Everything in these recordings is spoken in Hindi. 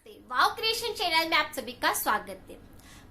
वाव क्रिएशन चैनल में आप सभी का स्वागत है।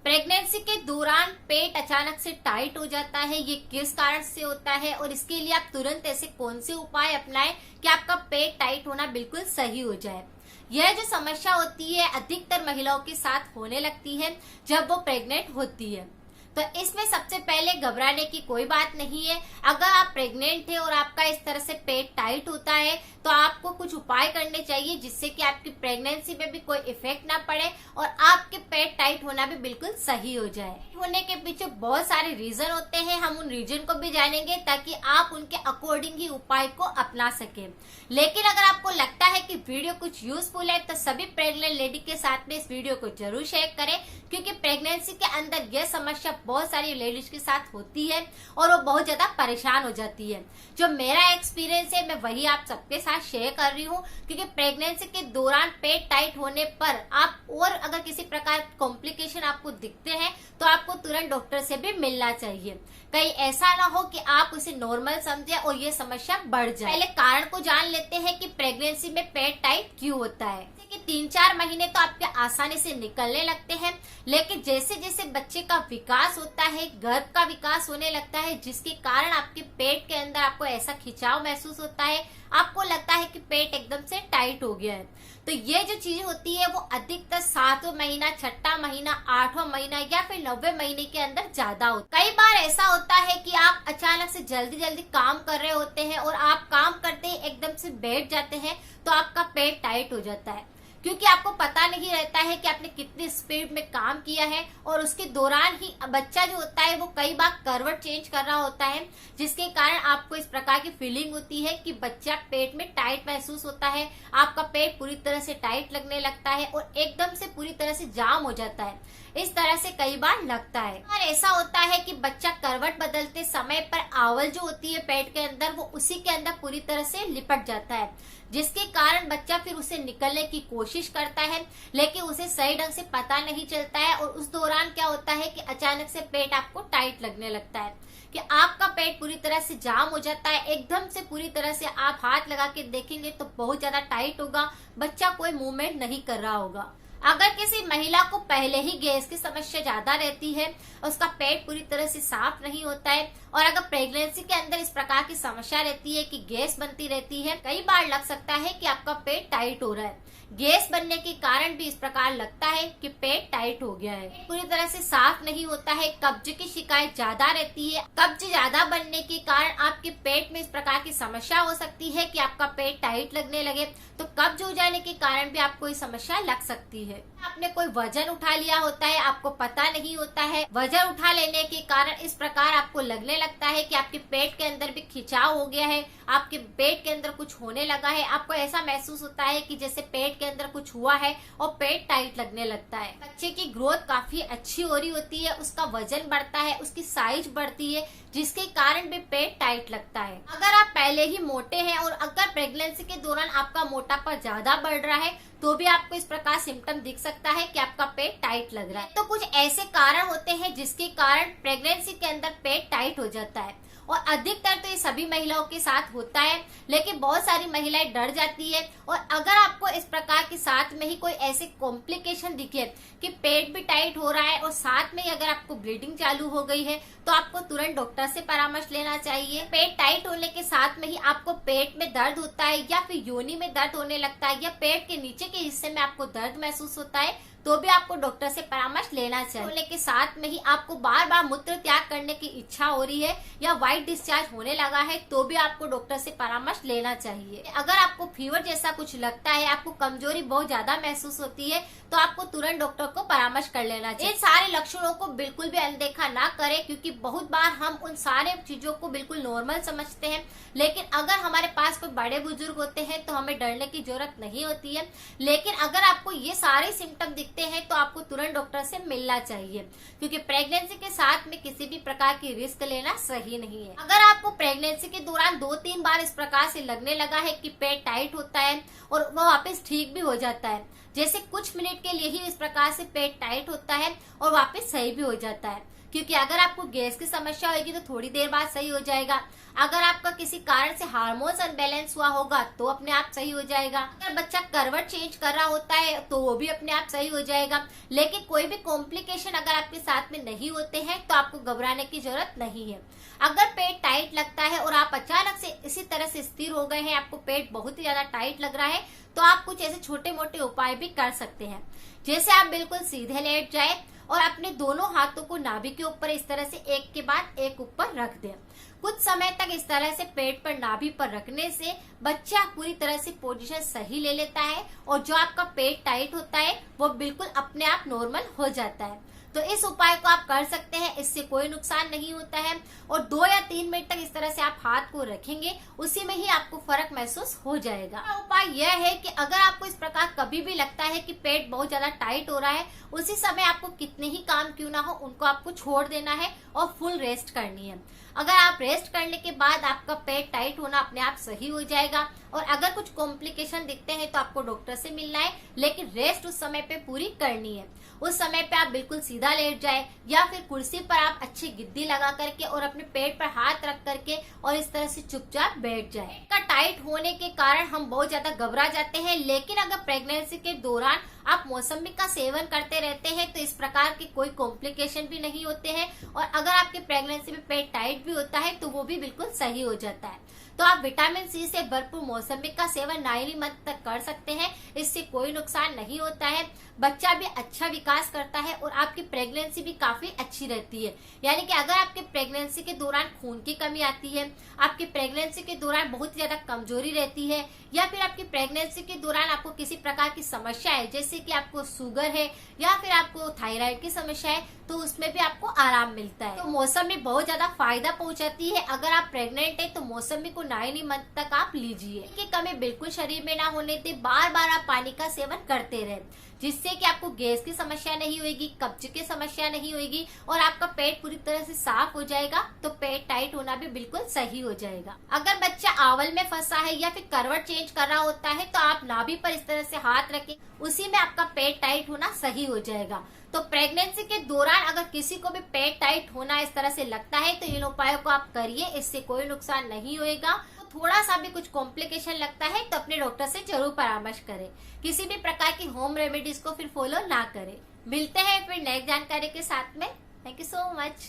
प्रेगनेंसी के दौरान पेट अचानक से टाइट हो जाता है, ये किस कारण से होता है और इसके लिए आप तुरंत ऐसे कौन से उपाय अपनाएं कि आपका पेट टाइट होना बिल्कुल सही हो जाए। यह जो समस्या होती है अधिकतर महिलाओं के साथ होने लगती है जब वो प्रेग्नेंट होती है। तो इसमें सबसे पहले घबराने की कोई बात नहीं है। अगर आप प्रेग्नेंट है और आपका इस तरह से पेट टाइट होता है तो आपको कुछ उपाय करने चाहिए जिससे कि आपकी प्रेगनेंसी में भी कोई इफेक्ट ना पड़े और आपके पेट टाइट होना भी बिल्कुल सही हो जाए। होने के पीछे बहुत सारे रीजन होते हैं, हम उन रीजन को भी जानेंगे ताकि आप उनके अकॉर्डिंग ही उपाय को अपना सके। लेकिन अगर आपको लगता है कि वीडियो कुछ यूजफुल है तो सभी प्रेग्नेंट लेडी के साथ में इस वीडियो को जरूर शेयर करें, क्योंकि प्रेगनेंसी के अंदर यह समस्या बहुत सारी लेडीज के साथ होती है और वो बहुत ज्यादा परेशान हो जाती है। जो मेरा एक्सपीरियंस है मैं वही आप सबके साथ शेयर कर रही हूँ, क्योंकि प्रेगनेंसी के दौरान पेट टाइट होने पर आप और अगर किसी प्रकार कॉम्प्लिकेशन आपको दिखते हैं तो आपको तुरंत डॉक्टर से भी मिलना चाहिए। कहीं ऐसा ना हो कि आप उसे नॉर्मल समझे और ये समस्या बढ़ जाए। पहले कारण को जान लेते हैं कि प्रेगनेंसी में पेट टाइट क्यों होता है। कि 3-4 महीने तो आपके आसानी से निकलने लगते हैं, लेकिन जैसे जैसे बच्चे का विकास होता है, गर्भ का विकास होने लगता है, जिसके कारण आपके पेट के अंदर आपको ऐसा खिंचाव महसूस होता है, आपको लगता है कि पेट एकदम से टाइट हो गया है। तो ये जो चीज होती है वो अधिकतर 7वां महीना, 6वां महीना, 8वां महीना या फिर 9वें महीने के अंदर ज्यादा होता है। कई बार ऐसा होता है कि आप अचानक से जल्दी जल्दी काम कर रहे होते हैं और आप काम करते ही एकदम से बैठ जाते हैं तो आपका पेट टाइट हो जाता है, क्योंकि आपको पता नहीं रहता है कि आपने कितनी स्पीड में काम किया है और उसके दौरान ही बच्चा जो होता है वो कई बार करवट चेंज कर रहा होता है, जिसके कारण आपको इस प्रकार की फीलिंग होती है कि बच्चा पेट में टाइट महसूस होता है, आपका पेट पूरी तरह से टाइट लगने लगता है और एकदम से पूरी तरह से जाम हो जाता है। इस तरह से कई बार लगता है। और ऐसा होता है कि बच्चा करवट बदलते समय पर आवल जो होती है पेट के अंदर वो उसी के अंदर पूरी तरह से लिपट जाता है, जिसके कारण बच्चा फिर उसे निकलने की कोशिश करता है, लेकिन उसे सही ढंग से पता नहीं चलता है और उस दौरान क्या होता है कि अचानक से पेट आपको टाइट लगने लगता है, कि आपका पेट पूरी तरह से जाम हो जाता है। एकदम से पूरी तरह से आप हाथ लगा के देखेंगे तो बहुत ज्यादा टाइट होगा, बच्चा कोई मूवमेंट नहीं कर रहा होगा। अगर किसी महिला को पहले ही गैस की समस्या ज्यादा रहती है, उसका पेट पूरी तरह से साफ नहीं होता है और अगर प्रेगनेंसी के अंदर इस प्रकार की समस्या रहती है कि गैस बनती रहती है, कई बार लग सकता है कि आपका पेट टाइट हो रहा है। गैस बनने के कारण भी इस प्रकार लगता है कि पेट टाइट हो गया है, पूरी तरह से साफ नहीं होता है, कब्ज की शिकायत ज्यादा रहती है। कब्ज ज्यादा बनने के कारण आपके पेट में इस प्रकार की समस्या हो सकती है कि आपका पेट टाइट लगने लगे, तो कब्ज हो जाने के कारण भी आपको ये समस्या लग सकती है। आपने कोई वजन उठा लिया होता है, आपको पता नहीं होता है, वजन उठा लेने के कारण इस प्रकार आपको लगने लगता है कि आपके पेट के अंदर भी खिंचाव हो गया है, आपके पेट के अंदर कुछ होने लगा है, आपको ऐसा महसूस होता है कि जैसे पेट के अंदर कुछ हुआ है और पेट टाइट लगने लगता है। बच्चे की ग्रोथ काफी अच्छी हो रही होती है, उसका वजन बढ़ता है, उसकी साइज बढ़ती है, जिसके कारण भी पेट टाइट लगता है। अगर आप पहले ही मोटे हैं और अगर प्रेगनेंसी के दौरान आपका मोटापा ज्यादा बढ़ रहा है तो भी आपको इस प्रकार सिम्टम दिख सकता है कि आपका पेट टाइट लग रहा है। तो कुछ ऐसे कारण होते हैं जिसके कारण प्रेगनेंसी के अंदर पेट टाइट हो जाता है और अधिकतर तो ये सभी महिलाओं के साथ होता है, लेकिन बहुत सारी महिलाएं डर जाती है। और अगर आपको इस प्रकार के साथ में ही कोई ऐसे कॉम्प्लिकेशन दिखे कि पेट भी टाइट हो रहा है और साथ में ही अगर आपको ब्लीडिंग चालू हो गई है तो आपको तुरंत डॉक्टर से परामर्श लेना चाहिए। पेट टाइट होने के साथ में ही आपको पेट में दर्द होता है या फिर योनि में दर्द होने लगता है या पेट के नीचे के हिस्से में आपको दर्द महसूस होता है तो भी आपको डॉक्टर से परामर्श लेना चाहिए। होने के साथ में ही आपको बार बार मूत्र त्याग करने की इच्छा हो रही है या व्हाइट डिस्चार्ज होने लगा है तो भी आपको डॉक्टर से परामर्श लेना चाहिए। अगर आपको फीवर जैसा कुछ लगता है, आपको कमजोरी बहुत ज्यादा महसूस होती है तो आपको तुरंत डॉक्टर को परामर्श कर लेना चाहिए। इन सारे लक्षणों को बिल्कुल भी अनदेखा ना करें, क्योंकि बहुत बार हम उन सारे चीजों को बिल्कुल नॉर्मल समझते हैं, लेकिन अगर हमारे पास कोई बड़े बुजुर्ग होते हैं तो हमें डरने की जरूरत नहीं होती है। लेकिन अगर आपको ये सारे सिम्टम हैं तो आपको तुरंत डॉक्टर से मिलना चाहिए, क्योंकि प्रेगनेंसी के साथ में किसी भी प्रकार की रिस्क लेना सही नहीं है। अगर आपको प्रेगनेंसी के दौरान 2-3 बार इस प्रकार से लगने लगा है कि पेट टाइट होता है और वो वापस ठीक भी हो जाता है, जैसे कुछ मिनट के लिए ही इस प्रकार से पेट टाइट होता है और वापस सही भी हो जाता है, क्योंकि अगर आपको गैस की समस्या होगी तो थोड़ी देर बाद सही हो जाएगा। अगर आपका किसी कारण से हार्मोन्स अनबैलेंस हुआ होगा तो अपने आप सही हो जाएगा। अगर बच्चा करवट चेंज कर रहा होता है तो वो भी अपने आप सही हो जाएगा। लेकिन कोई भी कॉम्प्लिकेशन अगर आपके साथ में नहीं होते हैं तो आपको घबराने की जरूरत नहीं है। अगर पेट टाइट लगता है और आप अचानक से इसी तरह से स्थिर हो गए हैं, आपको पेट बहुत ही ज्यादा टाइट लग रहा है, तो आप कुछ ऐसे छोटे मोटे उपाय भी कर सकते हैं। जैसे आप बिल्कुल सीधे लेट जाए और अपने दोनों हाथों को नाभि के ऊपर इस तरह से एक के बाद एक ऊपर रख दें। कुछ समय तक इस तरह से पेट पर नाभि पर रखने से बच्चा पूरी तरह से पोजीशन सही ले लेता है और जो आपका पेट टाइट होता है वो बिल्कुल अपने आप नॉर्मल हो जाता है। तो इस उपाय को आप कर सकते हैं, इससे कोई नुकसान नहीं होता है। और 2 या 3 मिनट तक इस तरह से आप हाथ को रखेंगे, उसी में ही आपको फर्क महसूस हो जाएगा। उपाय यह है कि अगर आपको इस प्रकार कभी भी लगता है कि पेट बहुत ज्यादा टाइट हो रहा है, उसी समय आपको कितने ही काम क्यों ना हो उनको आपको छोड़ देना है और फुल रेस्ट करनी है। अगर आप रेस्ट करने के बाद आपका पेट टाइट होना अपने आप सही हो जाएगा। और अगर कुछ कॉम्प्लिकेशन दिखते हैं तो आपको डॉक्टर से मिलना है, लेकिन रेस्ट उस समय पे पूरी करनी है। उस समय पे आप बिल्कुल सीधा लेट जाए या फिर कुर्सी पर आप अच्छी गिद्दी लगा करके और अपने पेट पर हाथ रख करके और इस तरह से चुपचाप बैठ जाए। का टाइट होने के कारण हम बहुत ज्यादा घबरा जाते हैं, लेकिन अगर प्रेगनेंसी के दौरान आप मौसमी का सेवन करते रहते हैं तो इस प्रकार के कोई कॉम्प्लिकेशन भी नहीं होते हैं। और अगर आपके प्रेगनेंसी में पेट टाइट भी होता है तो वो भी बिल्कुल सही हो जाता है। तो आप विटामिन सी से भरपूर मौसमी का सेवन 9 मंथ तक कर सकते हैं, इससे कोई नुकसान नहीं होता है। बच्चा भी अच्छा विकास करता है और आपकी प्रेगनेंसी भी काफी अच्छी रहती है। यानी कि अगर आपके प्रेगनेंसी के दौरान खून की कमी आती है, आपकी प्रेगनेंसी के दौरान बहुत ही ज्यादा कमजोरी रहती है, या फिर आपकी प्रेगनेंसी के दौरान आपको किसी प्रकार की समस्या है, जैसे कि आपको शुगर है या फिर आपको थायराइड की समस्या है, तो उसमें भी आपको आराम मिलता है। तो मौसमी बहुत ज्यादा फायदा पहुंचाती है। अगर आप प्रेग्नेंट है तो मौसमी को 9 मंथ तक आप लीजिए। की कमी बिल्कुल शरीर में ना होने दे, बार बार आप पानी का सेवन करते रहे, जिससे कि आपको गैस की समस्या नहीं होगी, कब्ज की समस्या नहीं होगी और आपका पेट पूरी तरह से साफ हो जाएगा। तो पेट टाइट होना भी बिल्कुल सही हो जाएगा। अगर बच्चा आवल में फंसा है या फिर करवट चेंज कर रहा होता है तो आप नाभि पर इस तरह से हाथ रखें, उसी में आपका पेट टाइट होना सही हो जाएगा। तो प्रेगनेंसी के दौरान अगर किसी को भी पेट टाइट होना इस तरह से लगता है तो इन उपायों को आप करिए, इससे कोई नुकसान नहीं होएगा। थोड़ा सा भी कुछ कॉम्प्लिकेशन लगता है तो अपने डॉक्टर से जरूर परामर्श करें। किसी भी प्रकार की होम रेमेडीज को फिर फॉलो ना करें। मिलते हैं फिर नेक्स्ट जानकारी के साथ में। Thank you so much.